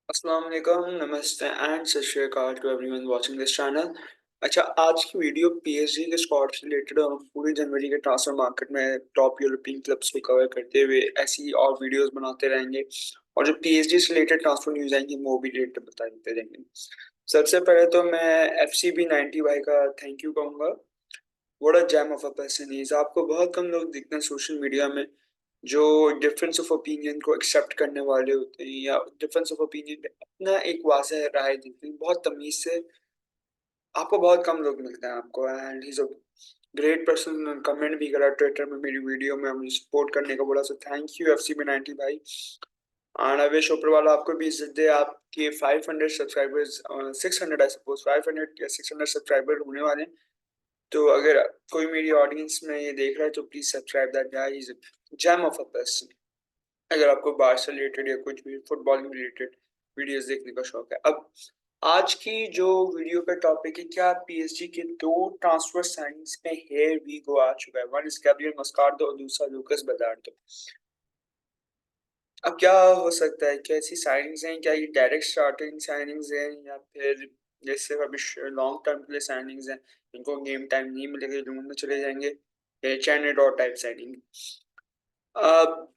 अस्सलाम वालेकुम, नमस्ते एंड सत श्री अकाल to everyone watching this channel. अच्छा, आज की वीडियो पीएसजी के स्क्वाड से रिलेटेड और पूरी जनवरी के ट्रांसफर मार्केट में टॉप यूरोपियन क्लब्स को कवर करते हुए ऐसी और वीडियोस बनाते रहेंगे। और जो पीएसजी से रिलेटेड ट्रांसफर न्यूज आएंगी वो भी रिलेटेड बताते रहेंगे। सबसे पहले तो मैं एफसीबी 90 भाई का थैंक यू कहूंगा। What a jam of a person is. आपको बहुत कम लोग दिखते हैं सोशल मीडिया में जो डिफरेंस ऑफ ओपिनियन को एक्सेप्ट करने वाले होते हैं या डिफरेंस ऑफ ओपिनियन पे अपना एक वाज़ह राय देते हैं बहुत तमीज से। आपको बहुत कम लोग मिलते हैं आपको, and he is a great person. Comment भी करा ट्विटर में मेरी वीडियो में, मुझे सपोर्ट करने का बोला, सो थैंक यू एफसी में 90 भाई। एंड आई विश ऊपर वाला आपको भी इज्जत दे। आपके 500 सब्सक्राइबर्स, 600 आई सपोज, 500 या 600 सब्सक्राइबर होने वाले हैं। तो अगर कोई मेरी ऑडियंस में ये देख रहा है तो please subscribe that guy, is gem of a person. अगर आपको बाहर से रिलेटेड या कुछ भी फुटबॉलिंग रिलेटेड वीडियोस देखने का शौक है। अब आज की जो वीडियो का टॉपिक है, क्या पीएसजी के दो ट्रांसफर साइंस में हेयर वी गो आ चुका है। वन इज गैब्रियल मस्कार्डो और दूसरा लूकास बर्नार्डो। अब क्या हो सकता है, कैसी साइनिंग्स हैं, क्या ये डायरेक्ट स्टार्टिंग साइनिंग्स हैं या फिर जैसे अभी लॉन्ग टर्म के लिए साइनिंग्स हैं, इनको गेम टाइम नहीं मिलेगा, जून में चले जाएंगे, चैनेट और टाइप साइनिंग। अब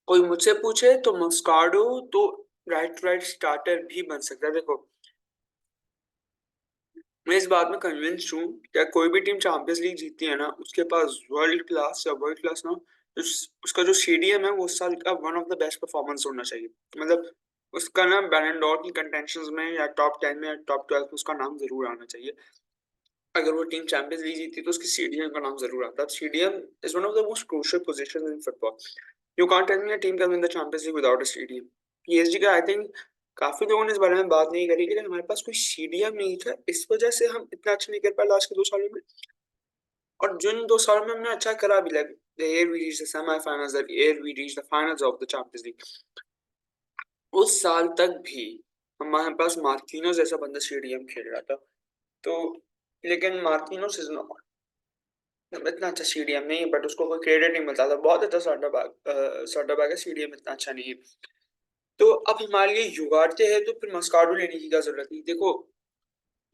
कोई मुझसे पूछे तो मस्काडो तो राइट स्टार्टर भी बन सकता है। देखो, मैं इस बात में कन्विंस्ड हूँ क्या कोई भी टीम चैंपियंस लीग जीतती है ना, उसके पास वर्ल्ड क्लास ना उसका जो सीडीएम है वो उस साल का one of the best performance होना चाहिए। मतलब उसका ना बैलन डॉर की कंटेंशंस में या टॉप 10 में या टॉप 12 में उसका नाम जरूर आना चाहिए। अगर वो टीम चैंपियंस लीग जीती तो उसकी सीडीएम का नाम जरूर आता है। CDM is one of the most crucial positions in football. You can't tell me a team can win the Champions League without a CDM. PSG का आई थिंक काफी लोगों ने इस बारे में बात नहीं करी, लेकिन हमारे पास कोई सीडीएम नहीं था, इस वजह से हम इतना अच्छा नहीं कर पाए लास्ट के 2 सालों में। और जिन 2 सालों में हमने अच्छा करा भी, like the year we reach the semifinals, the year we reach the finals of the Champions League, उस साल तक भी हमारे पास मार्किनोस जैसा बंदा सीडीएम खेल रहा था। तो लेकिन मार्किनोस इज नॉट इतना अच्छा सीडीएम नहीं, बट उसको कोई क्रेडिट नहीं मिलता था। बहुत अच्छा साडा बैग है, सीडीएम इतना अच्छा नहीं है। तो अब हमारे लिए युगार्ते है तो फिर मस्काडो लेने की क्या जरूरत नहीं। देखो,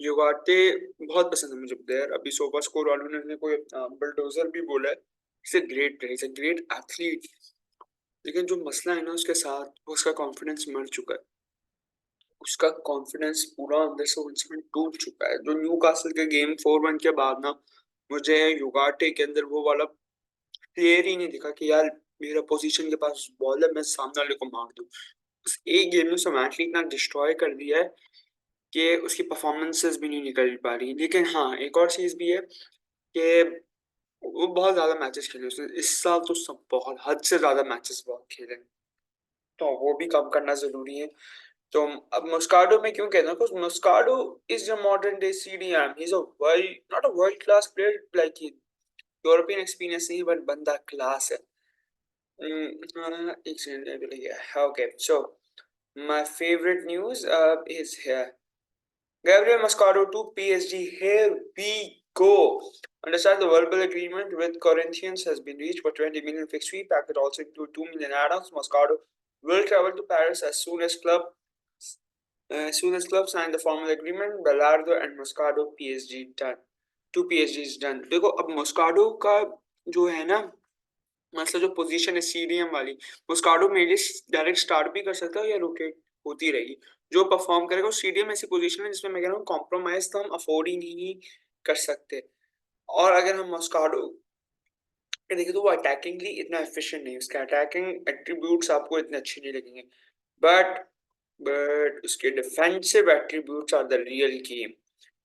युगार्ते बहुत पसंद है मुझे प्लेयर। अभी सोफा स्कोर वालों ने कोई बुलडोजर भी बोला है। It's a great player, it's a great athlete. लेकिन जो मसला है ना उसके साथ, वो उसका कॉन्फिडेंस मर चुका है। उसका कॉन्फिडेंस पूरा अंदर से उसमें टूट चुका है। जो न्यू कासल के गेम 4-1 के बाद ना, मुझे युगार्टे के अंदर वो वाला प्लेयर ही नहीं दिखा कि यार मेरा पोजीशन के पास बॉल है, मैं सामने वाले को मार दूं। उस एक गेम में उसने मैच इतना डिस्ट्रॉय कर दिया है कि उसकी परफॉर्मेंसेस भी नहीं निकल पा रही। लेकिन हाँ, एक और चीज भी है कि वो बहुत ज्यादा मैचेस खेले उसने इस साल, तो सब बहुत हद से ज्यादा मैचेस बहुत खेले, तो वो भी कम करना जरूरी है। तो अब मुस्काडो में क्यों कहता हूँ, because Moscardo is a modern day CDM. He is a world, not a world class player like European experience नहीं, बट बंदा क्लास है। एक second, okay, so my favorite news is here. Gabriel Mascaro to PSG. Here we go. Understand the verbal agreement with Corinthians has been reached for 20 million fixed fee packet, also include 2 million add-ons. Mascaro will travel to Paris as soon as club sign the formal agreement. Belardo and Moscardo PSG done. Two PSG is done. देखो, अब Moscardo का जो है ना मतलब जो position है CDM वाली, मुस्काडो मेरे लिए डायरेक्ट स्टार्ट भी कर सकता है या रोटेट होती रहेगी। जो परफॉर्म करेगा वो सीडीएम ऐसी पोजीशन है जिसमें मैं कह रहा हूँ कॉम्प्रोमाइज तो हम अफोर्ड ही नहीं कर सकते। और अगर हम मुस्काडो देखें तो वो अटैकिंगली इतना एफिशिएंट नहीं है, उसके अटैकिंग एट्रीब्यूट्स आपको इतने अच्छे नहीं लगेंगे। बट उसके defensive attributes are the real game.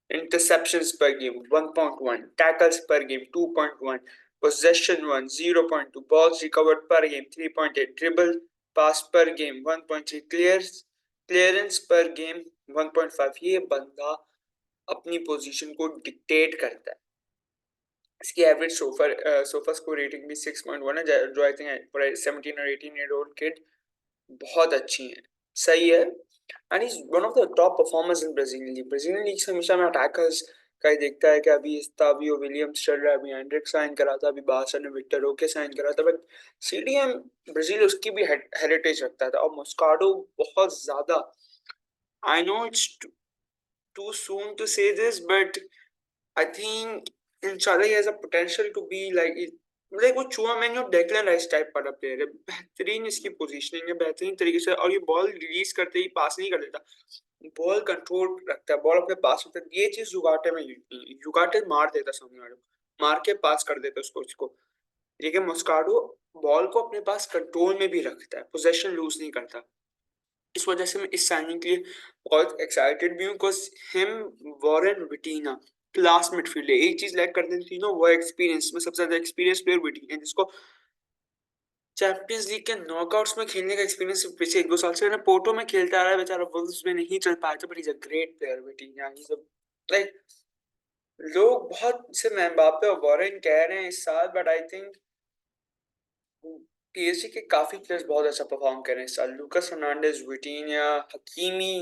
Interceptions per game 1.1, tackles per game 2.1, possession 1 0.2, balls recovered per game 3.8, dribble pass per game 1.3, clearance per game 1.5। ये बंदा अपनी पोजीशन को डिक्टेट करता है। इसकी एवरेज सोफा स्कोर रेटिंग भी 6.1 है, जो आई थिंक फॉर 17 और 18 ईयर ओल्ड किड बहुत अच्छी है, सही है। And is one of the top performers in Brazilian league. Brazilian league से हमेशा में अटैकर्स का ही देखता है कि अभी स्टावियो विलियम्स चल रहा है, अभी एंड्रिक साइन करा था, अभी बारसा ने विक्टर ओके साइन करा था, बट सीडीएम ब्राजील उसकी भी हेरिटेज रखता था। और मस्काडो बहुत ज्यादा I know it's too soon to say this, but I think inshallah he has a potential to be like वो चूआमेनी और डेक्लन राइस टाइप वाला प्लेयर है। बेहतरीन इसकी पोजीशनिंग है, बेहतरीन तरीके से, और ये बॉल रिलीज करते ही पास नहीं कर देता, बॉल कंट्रोल रखता है, बॉल अपने पास होता है। ये चीज युगाटे में युगाटे मार देता सामने वाले को, मार के पास कर देता उसको। लेकिन मस्काडो बॉल को अपने पास कंट्रोल में भी रखता है, पोजेशन लूज नहीं करता। इस वजह से मैं इस साइनिंग के लिए बहुत एक्साइटेड भी हूँ, because him Warren विटीना class midfield है। एक चीज लैक कर देती है ना, वो एक्सपीरियंस में सबसे ज्यादा एक्सपीरियंस प्लेयर विटीना है, जिसको चैंपियंस लीग के नॉकआउट्स में खेलने का एक्सपीरियंस पिछले 1-2 साल से ना पोर्टो में खेलता आ रहा है बेचारा, वुल्व्स में नहीं चल पाया था, but he is a great player Vitinha. He सब लाइक लोग बहुत से एम्बाप्पे और वॉरेन कह रहे हैं इस साल, बट आई थिंक पीएसजी के काफी प्लेयर्स बहुत अच्छा परफॉर्म कर रहे हैं इस साल। लूकास फर्नांडिस, विटीनिया, हकीमी,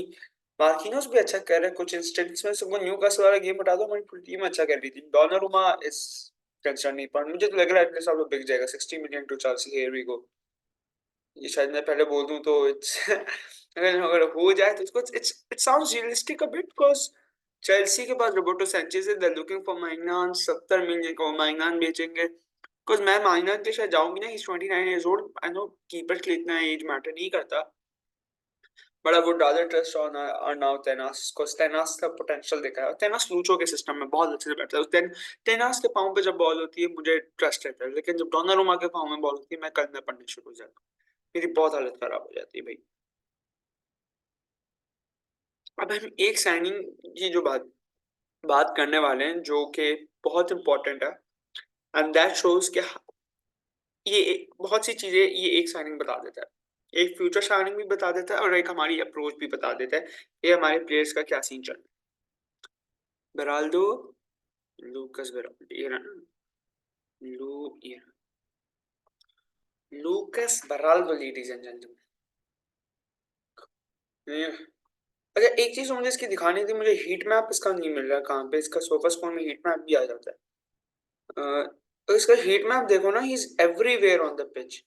मार्किनोस भी अच्छा कर रहे हैं। कुछ इंस्टेंट्स में सबको न्यूकासल वाला गेम हटा दो, हमारी पूरी टीम अच्छा कर रही थी। डोनारुमा इज कंसर्निंग, पर मुझे तो लग रहा है एटलीस्ट आप लोग बिक जाएगा 60 million to Chelsea. Here we go. ये शायद मैं पहले बोल दूं तो इट्स अगर हो जाए तो इसको it sounds realistic a bit, because Chelsea के पास रोबर्टो सैंचेज है, they are looking for Maignan. 70 million को माइगनान बेचेंगे, बिकॉज़ मैं माइगनान के शायद जाऊंगी ना, he is 29 years old. I know keeper के लिए इतना एज मैटर नहीं करता, but I would rather trust on now Tenas, because Tenas का पोटेंशियल देखा है। तेनास लूचो के सिस्टम में बहुत अच्छे से बैठता है। तेनास के पांव पे जब बॉल होती है मुझे ट्रस्ट रहता है, लेकिन जब डोनारुमा के पांव में बॉल होती है मैं कलमे पड़ने शुरू हो जाता हूँ, मेरी बहुत हालत खराब हो जाती है भाई। अब हम एक साइनिंग की जो बात बात करने वाले हैं जो कि बहुत इंपॉर्टेंट है, एंड दैट शोज कि बहुत सी चीजें ये एक साइनिंग बता देता है, एक फ्यूचर साइनिंग भी बता देता है और एक हमारी अप्रोच भी बता देता है, ये हमारे प्लेयर्स का क्या सीन चल रहा है। बेराल्डो, लूकस बेराल्डो, ये ना लू ये लूकस बेराल्डो, लेडीज एंड जेंटलमैन। अच्छा, एक चीज मुझे इसकी दिखानी थी, मुझे हीट मैप इसका नहीं मिल रहा, कहाँ पे इसका सोफा स्कोर में हीट मैप भी आ जाता है। तो इसका हीट मैप देखो ना, he is everywhere on the pitch.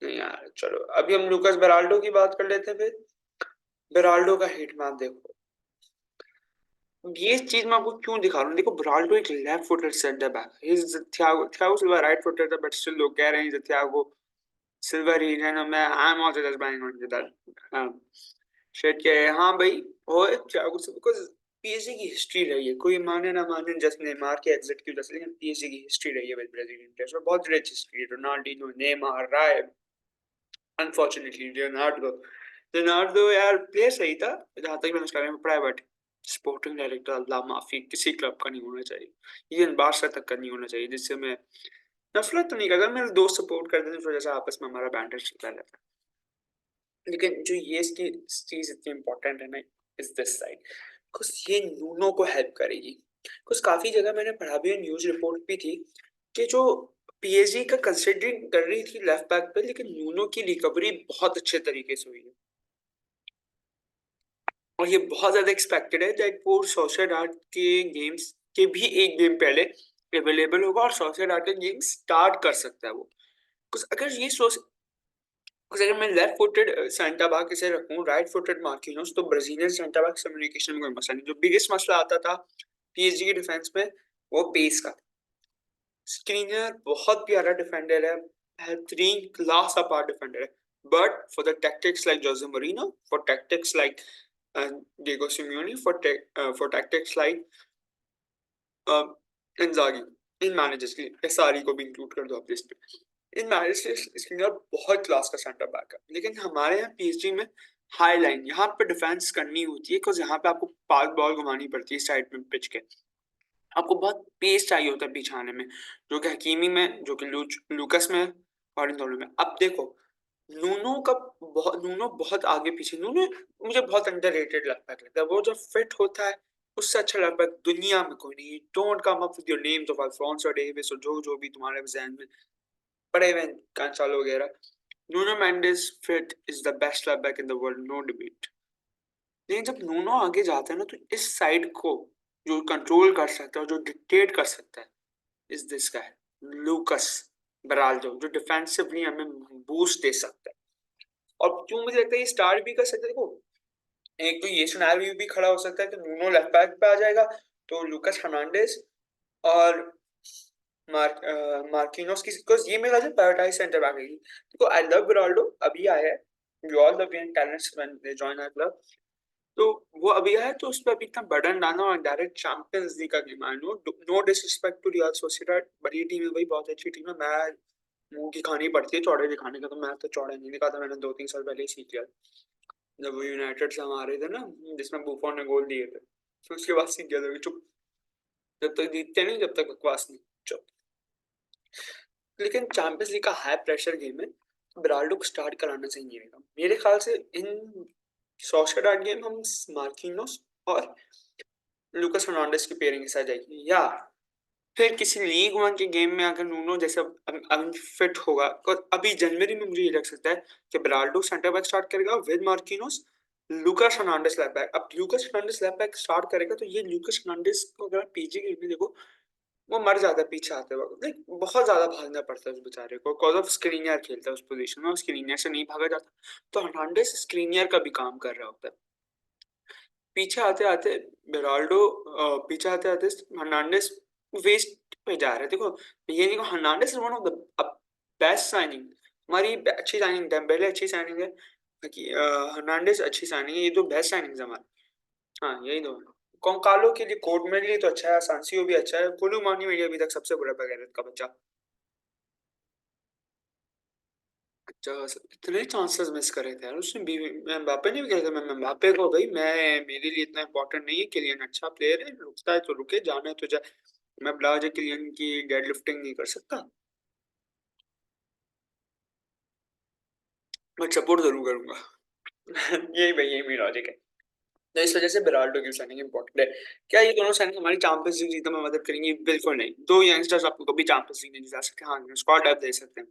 नहीं यार, चलो अभी हम लुकास बेराल्डो की बात कर लेते हैं फिर। बेराल्डो का हीट मैप देखो, ये चीज मैं आपको क्यों दिखा रहा हूँ। देखो बेराल्डो एक left footed centre back, he is Thiago Thiago Silva right footed है, बट स्टिल लोग कह रहे हैं थियागो सिल्वा ही है ना। मैं I am also just buying on that shit के। हाँ भाई, और थियागो सिल्वा, बिकॉज़ पीएसजी की हिस्ट्री रही है, कोई माने ना माने, जस्ट नेमार के एग्जिट की वजह से, लेकिन पीएसजी की हिस्ट्री रही है विद ब्राजीलियन प्लेयर्स, और बहुत रिच हिस्ट्री है। रोनाल्डिनो, नेमार, राय, अनफॉर्चुनेटली लियोनार्डो। लियोनार्डो यार प्लेयर सही था जहां तक मैंने उसके बारे में पढ़ा है, बट स्पोर्टिंग डायरेक्टर अल्लाह माफी किसी क्लब का नहीं होना चाहिए, इवन बारसा तक का नहीं होना चाहिए, जिससे मैं नफरत तो नहीं करता, मेरे दोस्त सपोर्ट करते थे, इस वजह से आपस में हमारा बैंटर चलता रहता है। लेकिन जो ये इसकी चीज इतनी इंपॉर्टेंट है ना, इज दिस साइड, बिकॉज ये नूनो को हेल्प करेगी। बिकॉज काफी जगह मैंने पढ़ा भी है, न्यूज रिपोर्ट भी थी कि जो पीएसजी का कंसिडरिंग कर रही थी लेफ्ट बैक पे, लेकिन नूनो की रिकवरी बहुत अच्छे तरीके से हुई है, और ये बहुत ज्यादा एक्सपेक्टेड है दैट वो सोसिएडाड के गेम्स के भी एक गेम पहले अवेलेबल होगा, और सोसिएडाड के गेम स्टार्ट कर सकता है वो। कुछ अगर ये सोच कुछ अगर मैं लेफ्ट फुटेड सेंटर बैक इसे रखूं, राइट फुटेड मार्किनोस, तो ब्राजीलियन सेंटर बैक कम्युनिकेशन में कोई मसला नहीं। जो बिगेस्ट मसला आता था पीएसजी की डिफेंस में, वो पेस का। स्क्रीनर बहुत प्यारा डिफेंडर है, बेहतरीन क्लास अपार्ट डिफेंडर है, but for the tactics like Jose Moreno, for tactics like Diego Simeone, for tactics like इंजागी, in managers के लिए सारी को भी इंक्लूड कर दो आप लिस्ट पे। इन मैनेजर्स इसके लिए बहुत क्लास का सेंटर बैक है, लेकिन हमारे यहाँ पीएसजी में हाई लाइन यहाँ पे डिफेंस करनी होती है, बिकॉज यहाँ पे आपको पास बॉल घुमानी पड़ती है साइड में पिच के, आपको बहुत पेस चाहिए होता है पीछे आने में, जो कि हकीमी में, जो कि लूकस में, और इन दोनों में। अब देखो नूनो बहुत आगे पीछे, नूनो मुझे बहुत अंडररेटेड लगता है, वो जब फिट होता है उससे अच्छा लगता है दुनिया में कोई नहीं। Don't come up with your names of Alfonso Davis और जो जो भी तुम्हारे ज़हन में पड़े हुए कंसालो वगैरह। Nuno Mendes fit is the best left back in the world, no debate. लेकिन जब नूनो आगे जाता है ना, तो इस साइड को जो कंट्रोल कर सकता है और जो डिक्टेट कर सकता है इज दिस गाय, लूकस बेराल्डो, जो डिफेंसिवली हमें बूस्ट दे सकता है। और क्यों मुझे लगता है ये स्टार्ट भी कर सकते हैं, देखो एक तो ये सिनेरियो भी खड़ा हो सकता है कि नूनो लेफ्ट बैक पे आ जाएगा, तो लूकास हर्नांडेज और मार्किनोस की, बिकॉज ये मेरा जो प्रायोरिटाइज सेंटर बैक है। देखो आई लव रोनाल्डो, अभी आया है, we all love young talents when they join our club, तो वो अभी आया है, तो उस पर अभी इतना बर्डन डालना और डायरेक्ट चैंपियंस लीग का game, I know no disrespect to Real Sociedad, बड़ी टीम है भाई, बहुत अच्छी टीम है, मैं मुंह की खानी पड़ती है चौड़े दिखाने का, तो मैं तो चौड़े नहीं दिखाता, मैंने 2-3 साल पहले ही सीख लिया जब वो यूनाइटेड से हम आ रहे थे ना, जिसमें बुफॉन ने गोल दिए थे, तो उसके बाद सीख गया था कि चुप, जब तक जीतते नहीं जब तक बकवास नहीं, चुप। लेकिन चैंपियंस लीग का हाई प्रेशर गेम है, ब्राल्डो को स्टार्ट कराना चाहिए था मेरे ख्याल से। इन सोशेडाड गेम हम मार्किनोस और लूकास फर्नांडिस की पेयरिंग के साथ जाएगी, या फिर किसी लीग वन के गेम में अगर नूनो जैसे फिट होगा, तो अभी जनवरी में मुझे ये लग सकता है कि ब्राल्डो सेंटर बैक स्टार्ट करेगा with Marquinhos, Lucas Fernandes left back. अब Lucas Fernandes left back start करेगा, तो ये लूकास फर्नांडिस को अगर पीजी के में देखो, वो मर जाता है पीछे आते वक्त, लाइक बहुत ज्यादा भागना पड़ता है उस बेचारे को, कॉज ऑफ स्क्रीनियर खेलता है उस पोजीशन में, स्क्रीनियर से नहीं भागा जाता, तो हर्नांडिस स्क्रीनियर का भी काम कर रहा होता है। पीछे आते आते बेराल्डो, पीछे आते आते हर्नांडिस वेस्ट पे जा रहे हैं, देखो ये नहीं, Hernandez is one of the best signing, हमारी अच्छी साइनिंग, डेम्बेले अच्छी साइनिंग है, बाकी हर्नांडिस अच्छी साइनिंग है, ये दो बेस्ट साइनिंग हमारे। हाँ यही दो। कोंकालो के लिए कोर्ट में लिए तो अच्छा है, सांसियो भी अच्छा है, कोलू मानी मेरी अभी तक सबसे बुरा बगैरत का बच्चा। अच्छा, इतने चांसेस मिस करे थे यार उसने भी, एम्बापे ने भी कहा था, मैं एम्बापे को भाई, मैं मेरे लिए इतना इंपॉर्टेंट नहीं है, किलियन अच्छा प्लेयर है, रुकता है तो रुके, जाना है तो जाए, मैं बिला वजह किलियन की डेड लिफ्टिंग नहीं कर सकता, मैं सपोर्ट जरूर करूंगा। यही भाई, यही मेरा लॉजिक है। तो इस वजह से बेराल्डो की साइनिंग इंपॉर्टेंट है। क्या ये दोनों साइनिंग हमारी चैंपियंस लीग जीतने में मदद करेंगी? बिल्कुल नहीं, दो यंगस्टर्स आपको कभी चैंपियंस लीग नहीं जिता सकते, हाँ स्क्वाड डेप्थ दे सकते हैं,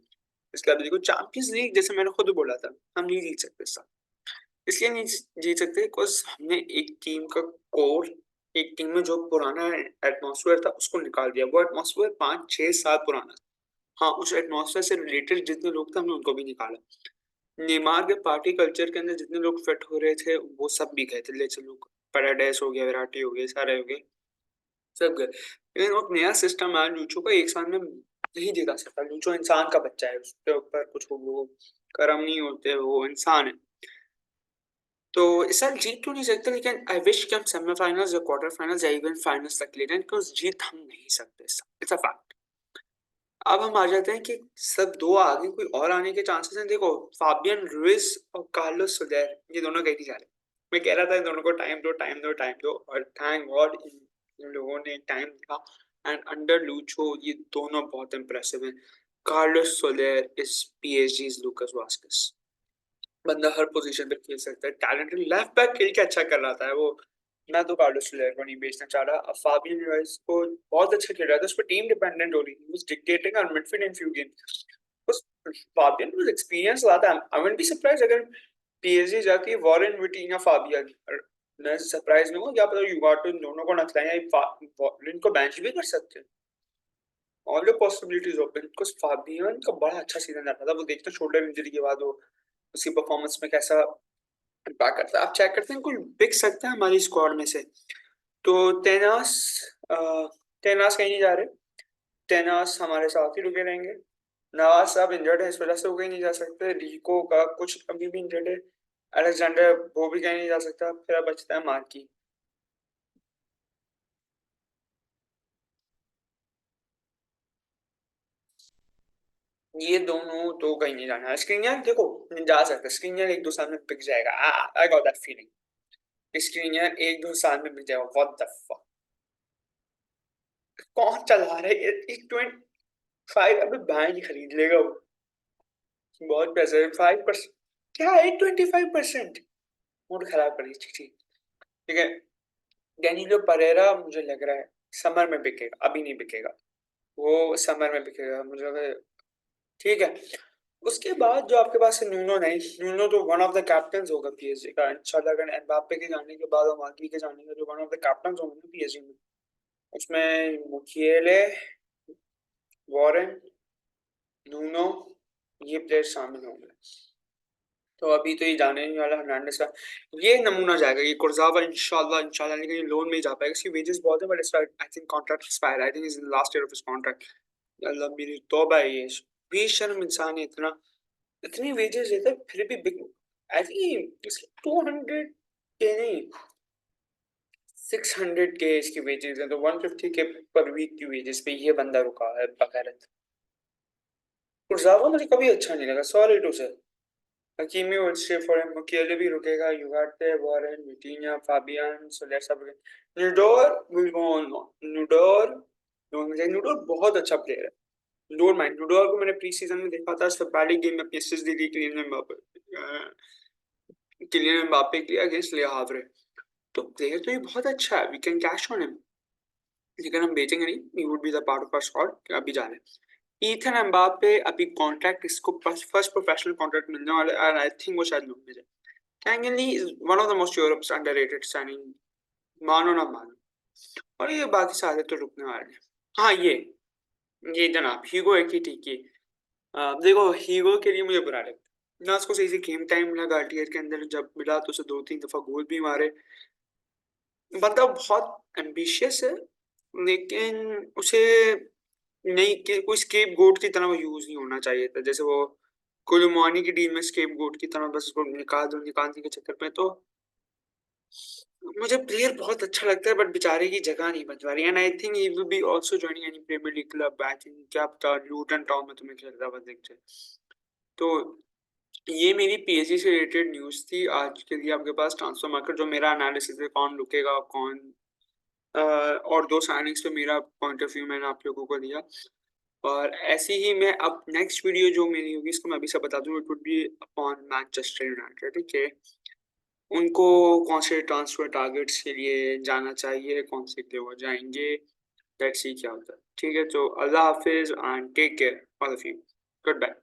इसके अलावा देखो चैंपियंस लीग जैसे मैंने खुद बोला था, हम नहीं जीत सकते इस साल, इसलिए नहीं जीत सकते बिकॉज हमने एक टीम का कोर, एक टीम में जो पुराना एटमॉस्फेयर था उसको निकाल दिया, वो एटमॉस्फेयर 5-6 साल पुराना, हाँ उस एटमॉस्फेयर से रिलेटेड जितने लोग थे हमने उनको भी निकाला, नेमार के पार्टी कल्चर के अंदर जितने लोग फिट हो रहे थे वो सब भी गए थे, जैसे लोग पैराडाइस हो गया, विराटी हो गए, सारे हो गए, सब गए, लेकिन वो नया सिस्टम है लूचो का, एक साल में नहीं जिता सकता, लूचो इंसान का बच्चा है, उसके ऊपर कुछ वो कर्म नहीं होते, वो इंसान है, तो इस साल जीत तो नहीं सकते, लेकिन आई विश कि हम सेमीफाइनल्स या क्वार्टर फाइनल्स या इवन फाइनल्स तक ले जाएं, बिकॉज जीत हम नहीं सकते, इट्स अ फैक्ट। अब हम आ जाते हैं कि सब दो आगे कोई और आने के चांसेस हैं, देखो फाबियन रुइस और कार्लोस सोलर, ये दोनों कहीं नहीं जा रहे, मैं कह रहा था इन दोनों को टाइम दो टाइम दो टाइम दो, और थैंक गॉड इन लोगों ने टाइम दिया, एंड अंडर लूचो ये दोनों बहुत इंप्रेसिव हैं। कार्लोस सोलर इज पीएसजी's लूकास वास्केस, बंदा हर पोजीशन पे खेल सकता है, टैलेंटेड लेफ्ट बैक खेल के अच्छा कर रहा था वो, मैं तो कार्लोस सोलर को नहीं बेचना चाह रहा, अब फाबियन रुइस को बहुत अच्छा खेल रहा था, उस पर टीम डिपेंडेंट हो रही थी, was dictating on midfield in few games, बस फाबियन वाज एक्सपीरियंस लाता है, आई वुडंट बी सरप्राइज अगर पीएसजी जाती है वॉरेन विटीना फाबियन, मैं सरप्राइज नहीं हूँ, क्या पता युगाटो इन दोनों को न खिलाएं, वॉरेन को बेंच भी कर सकते हैं, all the possibilities open, because Fabian का बड़ा अच्छा सीजन रहा था, वो देखते शोल्डर इंजरी के बाद वो उसकी परफॉर्मेंस में कैसा इम्पैक्ट करता है, आप चेक करते हैं कोई बिक सकता है हमारी स्क्वाड में से, तो तेनास, तेनास कहीं नहीं जा रहे, तेनास हमारे साथ ही रुके रहेंगे, नवाज साहब इंजर्ड है इस वजह से वो कहीं नहीं जा सकते, रिको का कुछ अभी भी इंजर्ड है, अलेक्जेंडर वो भी कहीं नहीं जा सकता, फिर अब बचता है मार्की, ये दोनों तो कहीं नहीं जाना है, स्क्रीनियर देखो जा सकता है, स्क्रीनियर 1-2 साल में बिक जाएगा, I got that feeling, Skriniar 1-2 साल में बिक जाएगा, व्हाट द फक, कौन चला रहा है ये 25, अबे बैंक खरीद लेगा वो, बहुत पैसा है, 5%, क्या है 25%, मूड खराब कर दी ठीक है। डैनिलो परेरा मुझे लग रहा है समर में बिकेगा, अभी नहीं बिकेगा, वो समर में बिकेगा मुझे लग रहा है, ठीक है। उसके बाद जो आपके पास है न्यूनो, नहीं न्यूनो तो वन ऑफ द कैप्टन होगा पीएसजी का इंशाल्लाह, अगर एम्बाप्पे के जाने के बाद और मार्की के जाने के, जो वन ऑफ द कैप्टन होंगे पीएसजी में, उसमें मुकिएले, वॉरेन, न्यूनो, ये प्लेयर शामिल होंगे, तो अभी तो ये जाने नहीं वाला हर्नांडेस का। ये नमूना जाएगा, ये कुर्जावा इंशाल्लाह इंशाल्लाह, लेकिन ये लोन में ही जा पाएगा। इसकी वेजेस बहुत है, बट इसका I think contract expire, I think is in last year of his contract. Allah मेरी तौबा है, ये बेशर्म इंसान है, इतना इतनी वेजेस लेता है फिर भी बिग। आई थिंक इसकी 200 के नहीं, 600 के इसकी वेजेस है, तो 150 के पर वीक की वेजेस पे ये बंदा रुका है बगैरत। कुर्जावा मुझे कभी अच्छा नहीं लगा, सॉरी टू से। Hakimi would stay for him. Mukiele भी रुकेगा. Ugarte, Warren, Vitinha, Fabian. So let's have again. Nudor will go on. Nudor, Nudor बहुत अच्छा प्लेयर है. डोंट माइंड नुडोर को मैंने प्री सीजन में देखा था, उसने पहले गेम में अपनी असिस्ट दी थी किलियन एम्बापे के लिए अगेंस्ट ले हावरे। तो प्लेयर तो ये बहुत अच्छा है, we can cash on him, लेकिन हम बेचेंगे नहीं। He would be the part of our squad अभी जा रहे हैं। ईथन एम्बापे अभी कॉन्ट्रैक्ट, इसको फर्स्ट प्रोफेशनल कॉन्ट्रैक्ट मिलने वाला है, एंड आई थिंक वो शायद लोन में जाए। Kangali is one of the most Europe's underrated signing, मानो ना मानो। और ये बाकी सारे तो रुकने वाले हैं। हाँ, ये जनाब हीगो एक ही ठीक है। देखो हीगो के लिए मुझे बुरा लगता ना, उसको सही से गेम टाइम मिला, गार्टियर के अंदर जब मिला तो उसे 2-3 दफा गोल भी मारे। बंदा बहुत एम्बिशियस है, लेकिन उसे नहीं कि कोई स्केप गोट की तरह वो यूज नहीं होना चाहिए था, जैसे वो कोलुमानी की टीम में स्केप गोट की तरह बस उसको निकालने के चक्कर में। तो मुझे प्लेयर बहुत अच्छा लगता है, बट बेचारे की जगह नहीं बच पा रही, and I think he will be also joining any Premier League club. I think क्या पता लूटन टाउन में तुम्हें खेलता हुआ दिख जाए। तो ये मेरी पीएसजी से रिलेटेड न्यूज़ थी आज के लिए आपके पास। ट्रांसफर मार्केट जो मेरा एनालिसिस है, कौन रुकेगा कौन, और दो साइनिंग्स पे मेरा पॉइंट ऑफ व्यू मैंने आप लोगों को दिया। और ऐसे ही मैं अब नेक्स्ट वीडियो जो मेरी होगी इसको मैं अभी से बता दूं, it would be upon Manchester United. ठीक है, उनको कौन से ट्रांसफर टारगेट्स के लिए जाना चाहिए, कौन से के लिए वो जाएंगे, लेट्स सी क्या होता है। ठीक है, तो अल्लाह हाफिज and take care all of you, good bye.